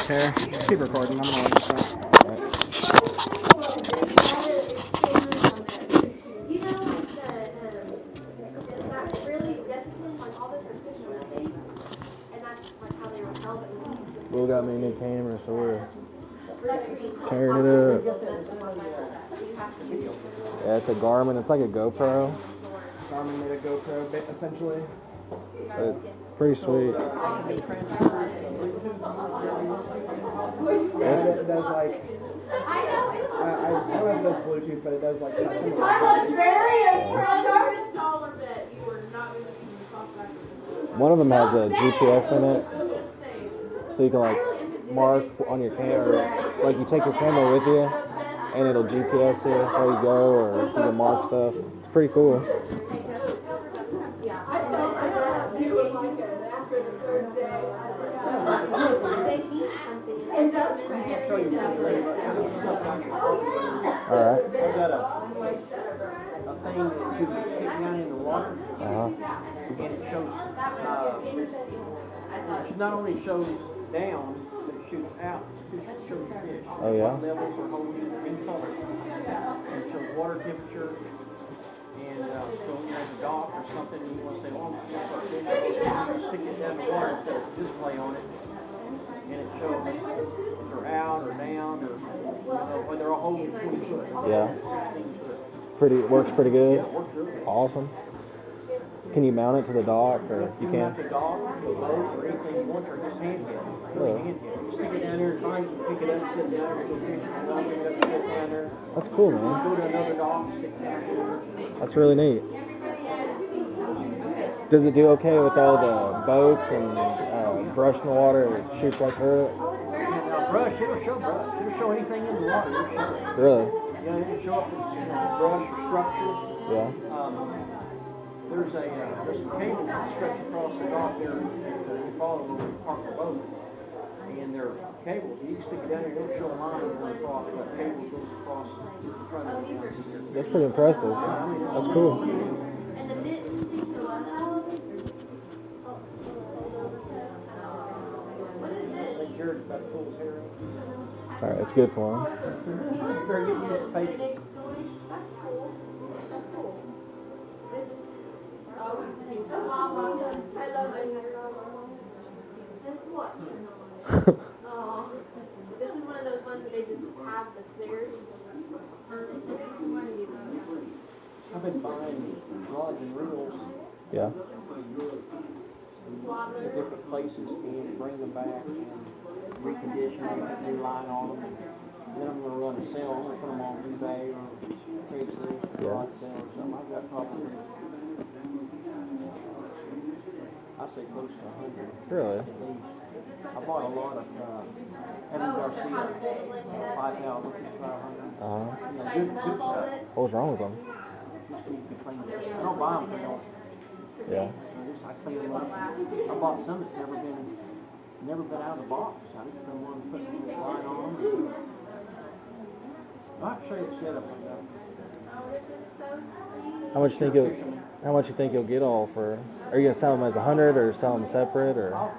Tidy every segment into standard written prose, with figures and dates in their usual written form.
care. Just keep recording. I'm gonna let you start. Will got me a new camera, so we're tearing it up. Yeah, it's a Garmin. It's like a GoPro. Garmin made a GoPro bit essentially. It's pretty sweet. It does like. I don't know if it does Bluetooth, but it does like. One of them has a GPS in it, so you can like mark on your camera, like you take your camera with you, and it'll GPS you where you go, or you can mark stuff. It's pretty cool. Alright. I've got a thing that you can stick down in the water, and it shows, it not only shows down, but it shoots out, it shows fish. Oh, yeah? What levels are holding in color. And it shows water temperature, and so when you're at the dock or something, and you want to say, oh, I'm going to start fishing, you stick it down in the water and put a display on it, and it shows if they're out or down, or when they're all holding 20 foot. Yeah. 16 foot. Works pretty good. Yeah, it works really good. Awesome. Can you mount it to the dock, or you can? Mount the dock, the boat, or anything you want, or just handheld. Really handheld. You stick it down there and find it, pick it up, sit down there, go fishing, and I'll pick it up, sit down there. That's cool, man. Go to another dock, sit down there. That's really neat. Does it do okay with all the boats and brush in the water? It shoots right through it? And brush, it'll show brush. It'll show anything in the water. It'll show it. Really? Yeah, it'll show up brush or structures. Yeah. There's some cables that stretch across the dock there that you follow when you park the boat. And they're cables. You can stick it down there, it'll show a line going across, that cable goes across the front of it. That's pretty impressive. That's cool. Jared's about to pull his hair out. Alright, it's good for him. You better get used to patience. This is one of those ones that they just have the stairs. I've been buying rods and reels. Yeah. To different places and bring them back and recondition them, put new line on them. Then I'm going to run a sale. I'm going to put them on eBay or Craigslist or rod sale or something. I've got probably, I say close to 100. Really? At least. I bought a lot of Evan Garcia, 5,000, 5,500. Good stuff. What was wrong with them? Just need to be cleaned up. I don't buy them for no. Yeah. I clean them up. I bought some that's never been out of the box. I just been wanting to put the line on them. I'll have to show you the setup on that. How much you think you'll get all for? Are you gonna sell them as 100 or sell them separate, or? I'm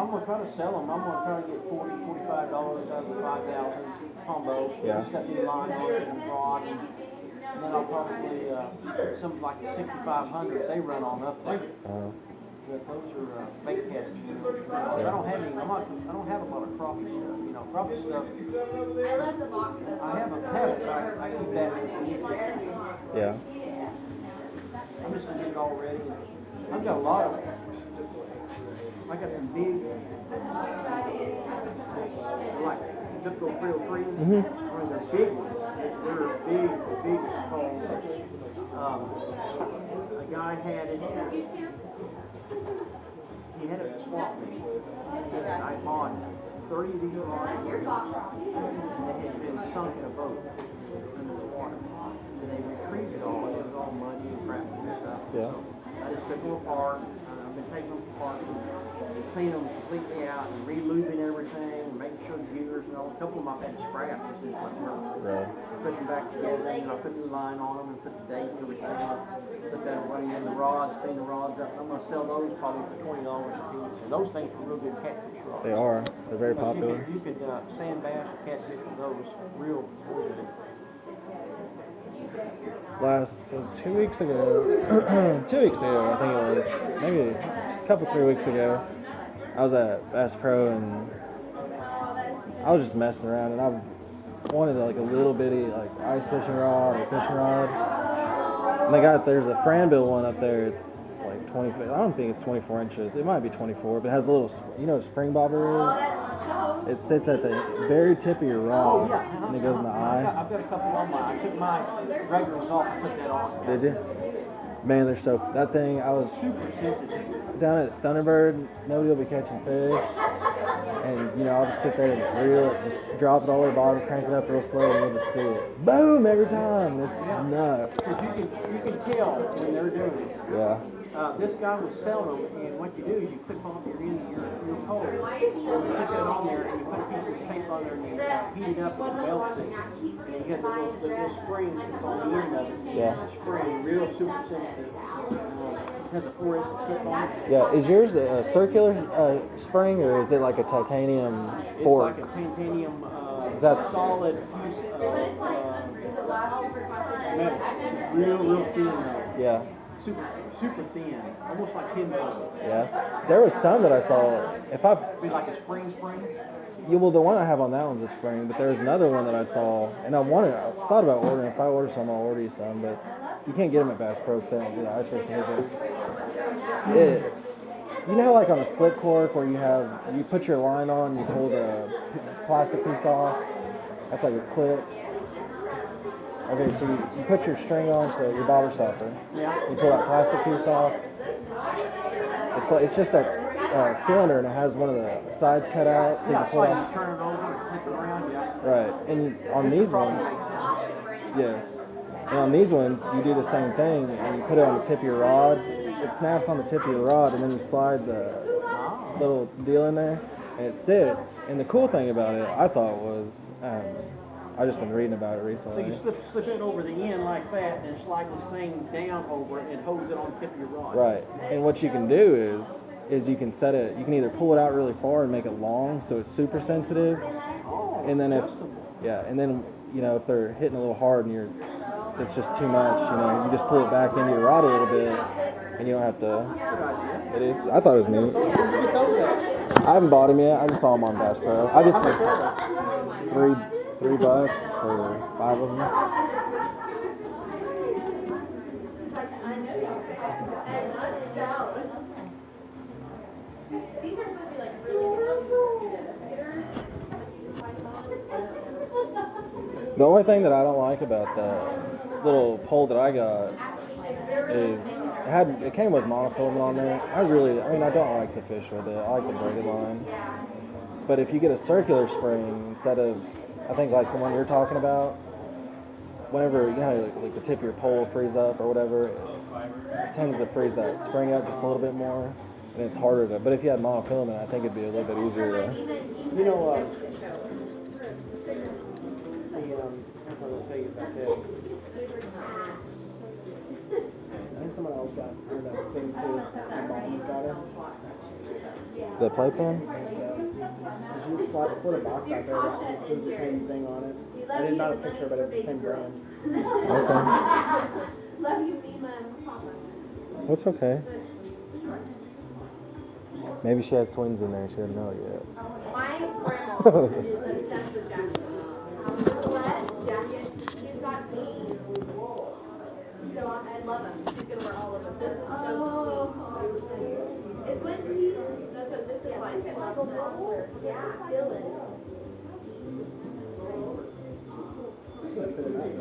gonna try to sell them. I'm gonna try to get $40, $45 out of the 5,000 combo. Yeah. It's got new line on it and rod, and then I'll probably something like the 6,500s. They run on up there. But those are bait casts. I don't have any. I don't have a lot of crappie stuff. You know, crappie stuff. I love the box. I have it, but I keep that in. Yeah. I'm just gonna get it all ready. I've got a lot of. I got some big, like Zipco 303. Mhm. One of the big ones. They're big called. A guy had it. He had it swapped me. I bought 30 of these rods. And they had been sunk in a boat under the water. And they retrieved it all. It was all muddy and crap and stuff. Yeah. So I just took them apart. I I've been taking them apart, cleaning them completely out, and re-lubing everything, and making sure the gears and all. A couple of them I've had to scrap. This is like Right. put them back together, and I put new line on them, and put the date and everything. Put that away, and the rods, clean the rods up. I'm gonna sell those probably for $20 a piece. And those things are real good catfish rods. They are. They're very Because popular. You could sand bass or catfish with those real good. It was 2 weeks ago. 2 weeks ago, I think it was. Maybe a couple, 3 weeks ago. I was at Bass Pro and I was just messing around, and I wanted like a little bitty like ice fishing rod or fishing rod. And there's a Franbill one up there. It's like 20. I don't think it's 24 inches. It might be 24, but it has a little. You know what a spring bobber is? It sits at the very tip of your rod, and it goes in the eye. I've got a couple on mine. I took my regulars off and put that on. Did you? Man, they're so. That thing, I was Super sensitive. down at Thunderbird. Nobody will be catching fish, and I'll just sit there and just reel it, just drop it all over the bottom, crank it up real slow, and you'll just see it. Boom! Every time. It's nuts. You can tell when they're doing it. Yeah. This guy was selling them, and what you do is you clip off your end of your pole. You put that on there, and you put a piece of tape on there, and you heat it up and melt it. And you get the little spring that's on the end of it. Yeah. Spring, real super sensitive. It has a 4-inch tip on it. Yeah. Is yours a circular spring, or is it like a titanium fork? It's like a titanium Is that solid piece of metal. Real thin though. Yeah. Super thin, almost like tinfoil. Yeah. There was some that I saw. If I Be like a spring. Yeah, well, the one I have on that one's a spring, but there was another one that I saw, and I thought about ordering. If I order some, I'll order you some, but you can't get them at Bass Pro because they don't do the ice fishing here. You know, like on a slip cork where you put your line on, you pull the plastic piece off. That's like a clip. Okay, so you put your string on to your bobber stopper. Yeah. You pull that plastic piece off. It's just that cylinder, and it has one of the sides cut out, so you can pull You off. turn it over and flip it around, yeah. Right, and on these ones, yes, and on these ones you do the same thing, and you put it on the tip of your rod. It snaps on the tip of your rod, and then you slide the little deal in there, and it sits. And the cool thing about it, I thought, was I've just been reading about it So recently. you slip it over the end like that, and slide this thing down over it, and holds it on the tip of your rod. Right, and what you can do is you can set it. You can either pull it out really far and make it long, so it's super sensitive, Oh, and then adjustable. and then if they're hitting a little hard and it's just too much, you just pull it back into your rod a little bit, and you don't have to. It is. I thought it was neat. I haven't bought them yet. I just saw them on Bass Pro. I just like $3 for 5 of them. The only thing that I don't like about the little pole that I got is it came with monofilament on there. I don't like to fish with it. I like the braided line. But if you get a circular spring instead of, I think like the one you're talking about, whenever, like the tip of your pole frees up or whatever, it tends to freeze that spring up just a little bit more, and it's harder to, but if you had monofilament, I think it'd be a little bit easier to. I'll tell you about that. I think someone else got that thing too. My mom got it. The playpen? You put a box out there that was the same thing on it. I did not a picture, but it's the same brand. Okay. Love you, Mima and Papa. That's okay. Maybe she has twins in there and she doesn't know it yet. My grandma is obsessed with jackets. What? Jacket. She's got me. So I love them. She's gonna wear all of them. This is so sweet. It's when she. No, so this is like yeah, feel it.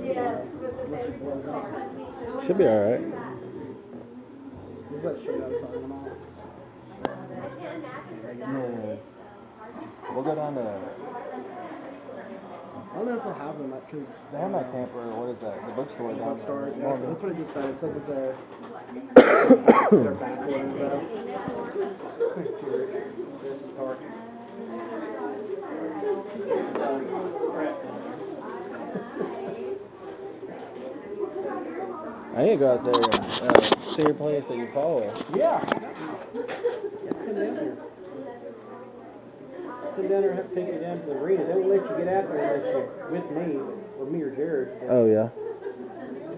Yes, with the baby. Should be alright. You got shit out of them all. I can't imagine her Yeah. We'll go down to. I don't know if they'll have them because They have that camper. What is that? The bookstore down bookstore. there. Yeah, that's what it just said. It said that They're backward and stuff. I need to go out there and see your place that you follow. Yeah. Come down here. Come down there and have to take you down to the arena. They won't let you get out there unless you're with me or Jared. Oh yeah.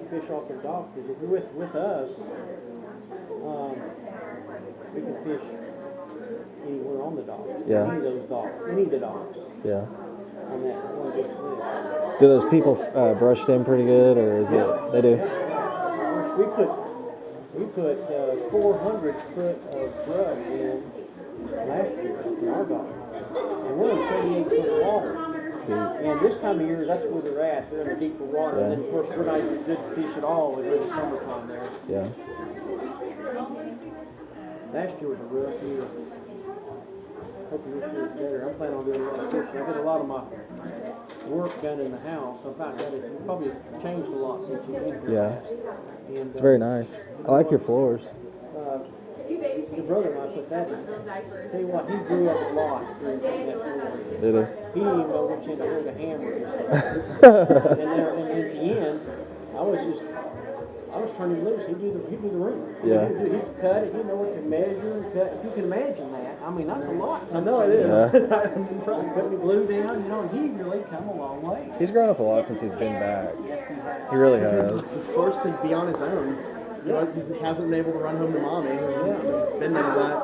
Fish off their dock. Because if you're with us, we can fish anywhere on the dock. Yeah. Any of those docks. Any of the docks. Yeah. On that one big slip. Do those people brush them pretty good, or is it they do? We put 400 foot of grub in last year in our dock. And we're in 38 foot water. And this time of year, that's where they're at. They're in the deeper water. Yeah. And then, of course, we're not even good to fish at all during the summertime there. Yeah. Last year was a rough year. Hoping this year's better. I'm planning on doing a lot of fishing. I did a lot of my work done in the house. I found that it's probably changed a lot since you've been here. Yeah. And, It's very nice. I like your floors. Your brother and I put that in. Tell you what, he grew up a lot during that floor. Did it? He didn't even know which end to hold a hammer. And at the end, I was turning loose. He'd do the ring. Yeah. He'd cut it. He'd know what to measure and cut. If you can imagine that, I mean, that's a lot. I know it is. Yeah. Put the glue down, and he really come a long way. He's grown up a lot since he's been back. He really has. He's forced to be on his own. You know, he hasn't been able to run home to mommy. There's been none of that.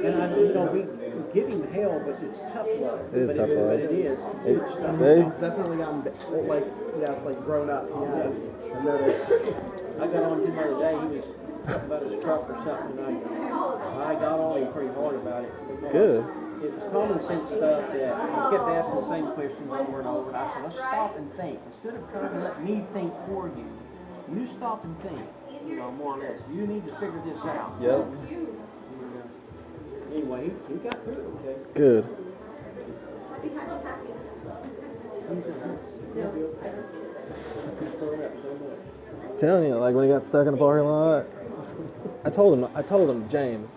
And we give him hell, but it's tough love. It is tough love. But it is. It- It's tough. see? He's definitely gotten, it's like grown up. Yeah. I noticed. I got on him the other day. He was talking about his truck or something, and I got on him pretty hard about it. Good. It's common sense stuff that he kept asking the same questions over and over. And I said, let's stop and think. Instead of trying to let me think for you, you stop and think. More or less. You need to figure this out. Yep. Anyway, he got through it, okay? Good. He's grown up so much. Telling you, like when he got stuck in the parking lot, I told him, James,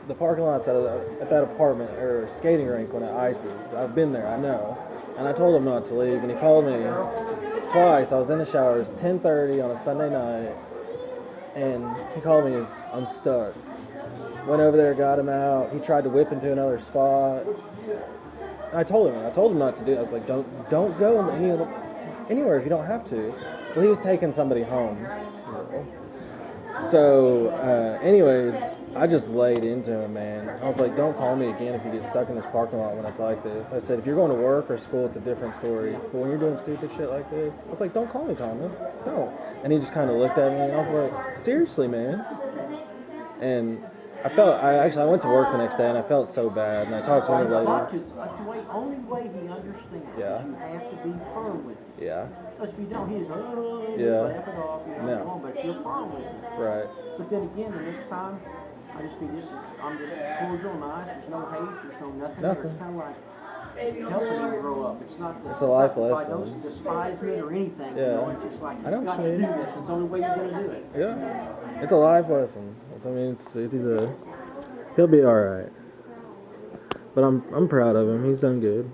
the parking lot's at that apartment or skating rink when it ices. I've been there, I know. And I told him not to leave, and he called me twice. I was in the showers, 10:30 on a Sunday night, and he called me, I'm stuck. Went over there, got him out. He tried to whip into another spot. And I told him not to do it. I was like, don't go anywhere if you don't have to. Well, he was taking somebody home. So, anyways, I just laid into him, man. I was like, don't call me again if you get stuck in this parking lot when it's like this. I said, if you're going to work or school, it's a different story. But when you're doing stupid shit like this, I was like, don't call me, Thomas. Don't. And he just kind of looked at me, and I was like, seriously, man. And I went to work the next day, and I felt so bad. And I talked to one of the ladies. That's the only way he understands. Yeah. You have to be firm with him. Yeah. Because if you don't, he's Yeah. laugh it off, No. but you're firm with him. Right. But then again, the next time, I'm just cordial, nice, there's no hate, there's no nothing. Nothing. It's kind of like helping him grow up. It's not It's a life by lesson. those despisement or anything. Yeah. It's just like, I know you've got what to you do mean. this. It's the only way you're going to do it. Yeah. It's a life lesson. He'll be all right. But I'm proud of him. He's done good.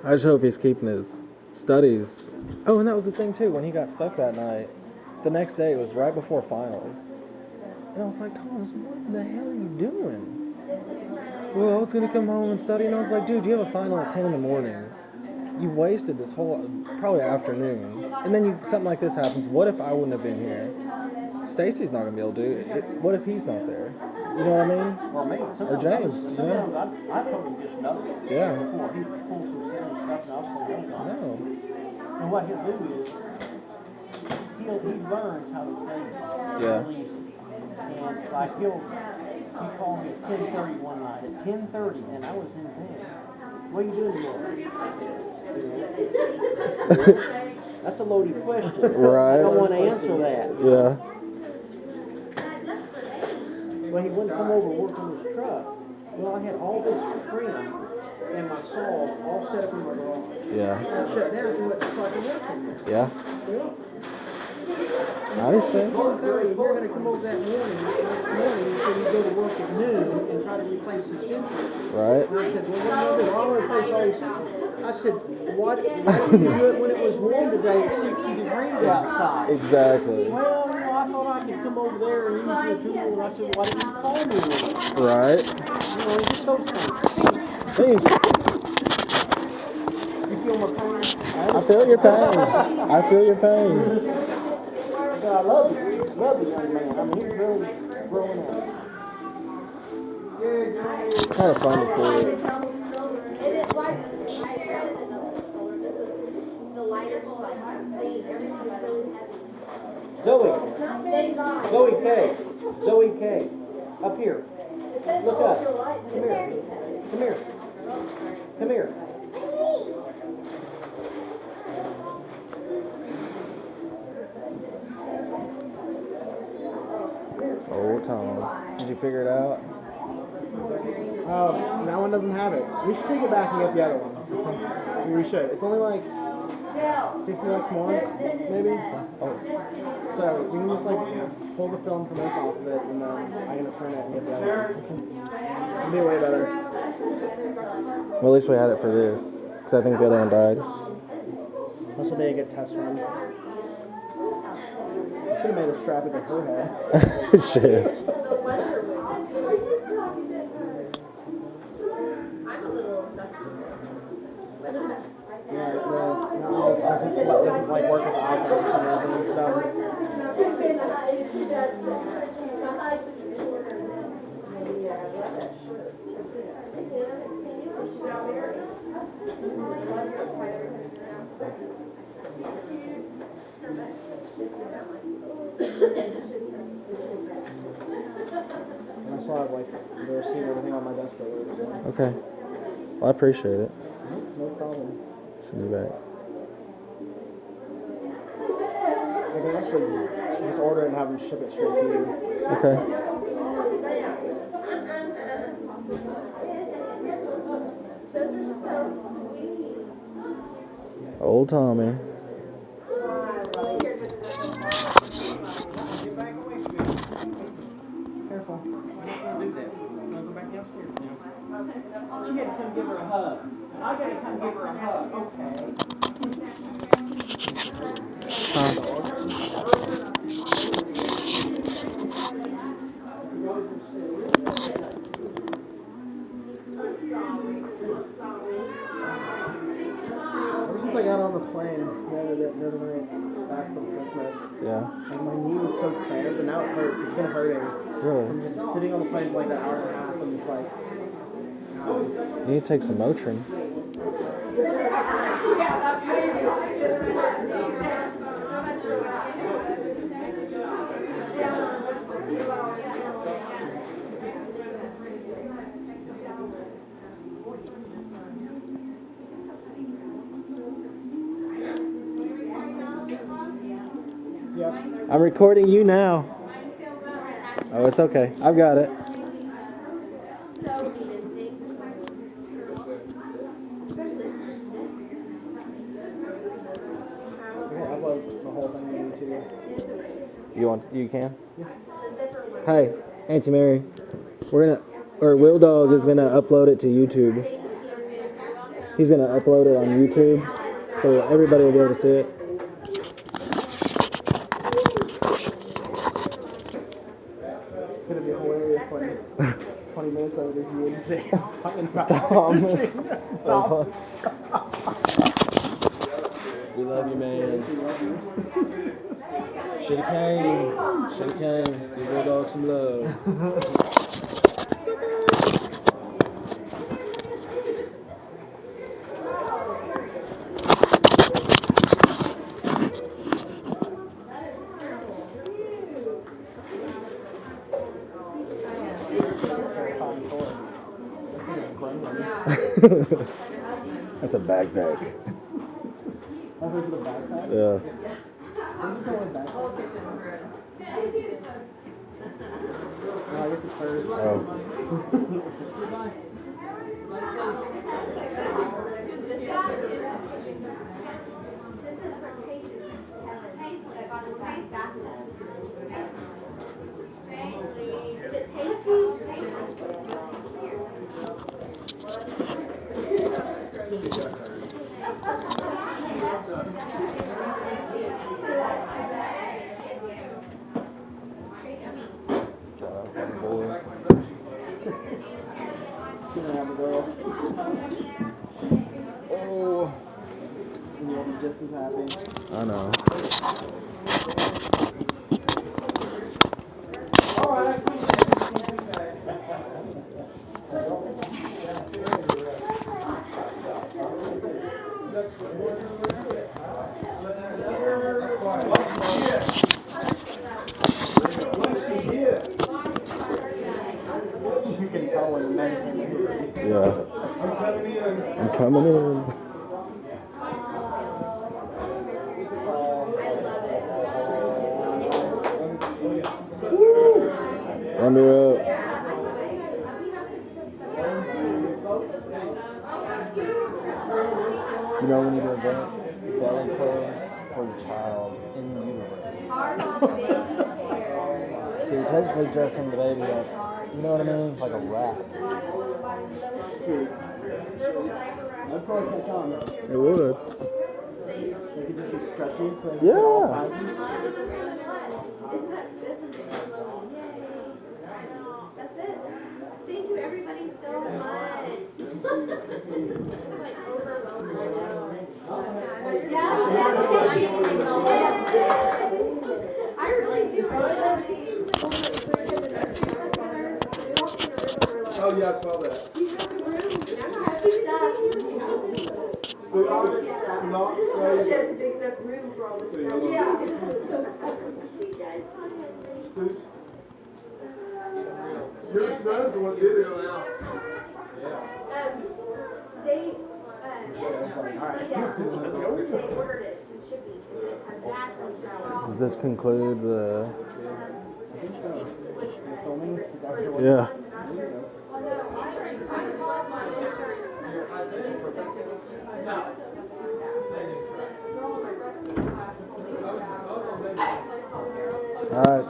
I just hope he's keeping his studies. Oh, and that was the thing too. When he got stuck that night, the next day it was right before finals, and I was like, Thomas, what the hell are you doing? Well, I was gonna come home and study, and I was like, dude, you have a final at 10 in the morning. You wasted this whole probably afternoon, and then something like this happens. What if I wouldn't have been here? Stacy's not gonna be able to do it. What if he's not there? You know what I mean? Or me. Or James. Sometimes I told him just no. Yeah. Before he pulls some silly stuff, and I'll say no. No. And what he'll do is, he learns how to think. Yeah. And like he called me at 10:30 one night. At 10:30, and I was in bed. What are you doing tomorrow? That's a loaded question. Right. I don't want to answer that. Yeah. Well, he wouldn't come over and work on his truck. Well, I had all this trim and my saw all set up in my garage. Yeah. I shut down so I could work in there. Yeah. Yeah. I understand. You're going to come over that morning. Next morning, you said you go to work at noon and try to replace the sensors. Right. And I said, well, what do you do? I'm going to replace all these sensors. I said, why didn't you do it when it was warm today at 60 degrees outside? Exactly. Well, I thought I could come over there and use your tool. And I said, why didn't you call me? Right. Just those things. Hey, You feel my pain? I feel your pain. I feel your pain. But I love you. Love the young man. I mean, he's really growing up. It's kind of fun to see it. It is like the lighter side. Everything's really heavy. Zoe K. Zoe K. Up here. Look up. Come here. Come here. Come here. Old Tom. Did you figure it out? Oh, that one doesn't have it. We should take it back and get the other one. We should. It's only like $50 more, maybe. Oh. So we can just like pull the film from this off of it, and then I can print it and get the other one. It'll be way better. Well, at least we had it for this. Because I think the other one died. This will be a good test run. Should have made a strap it to her head. Shit. I'm a little obsessed Yeah, this is like work with the iPhone and everything. And I still have like the receipt and everything on my desk for later. So. Okay. Well, I appreciate it. No problem. Send you back. I can actually just order it and have them ship it straight to you. Okay. Old Tommy. Careful. I'm not going to do that. I'm going to go back downstairs now. She had to come give her a hug. I got to come give her a hug. Okay. Ever since I got on the plane the other night back from Christmas, Yeah. like my knee was so cramped, and now it hurts. It's been hurting. Really? From just sitting on the plane for like an hour and a half and just like. You need to take some Motrin. Yep. I'm recording you now. Oh, it's okay. I've got it. I can upload the whole thing to YouTube. You can? Yeah. Hi, Auntie Mary. Will Dog is gonna upload it to YouTube. He's gonna upload it on YouTube, so everybody will be able to see it. It's gonna be hilarious when 20 minutes of it is you and James talking about Thomas. Thomas. We love you, man. Shoulda came. Give Will Dog some love. That's a backpack. Oh, is it a backpack? Yeah. Where's it going back? No, I guess it's Thursday. Oh. This is from Casey. Casey, I got his back. Is it tasty? Gonna have a girl. Oh. And you'll be just as happy. I know. Alright. You can tell when the men Yeah. I'm coming in. Run me up. You know when you do a belly pose for your child in utero. So you're technically dressing the baby up, you know what I mean? Like a wrap. Sweet. I'd probably catch on. It would. They could just be stretchy, so they can Yeah. fit all sizes. That's it. Thank you, everybody, so much. Like overwhelmed right now. I really do. Oh yeah, I saw that. But I was not ready. She has a big enough room for all this stuff. Your son's the one that did it. They, Alright. they ordered it from shipping. It has bathroom shower. Does this conclude the... Filming? Yeah. Alright.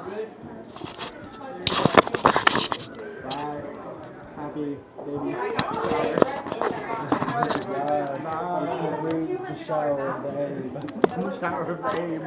Bye. Happy baby. This concludes the shower of the Abe. Shower of babe.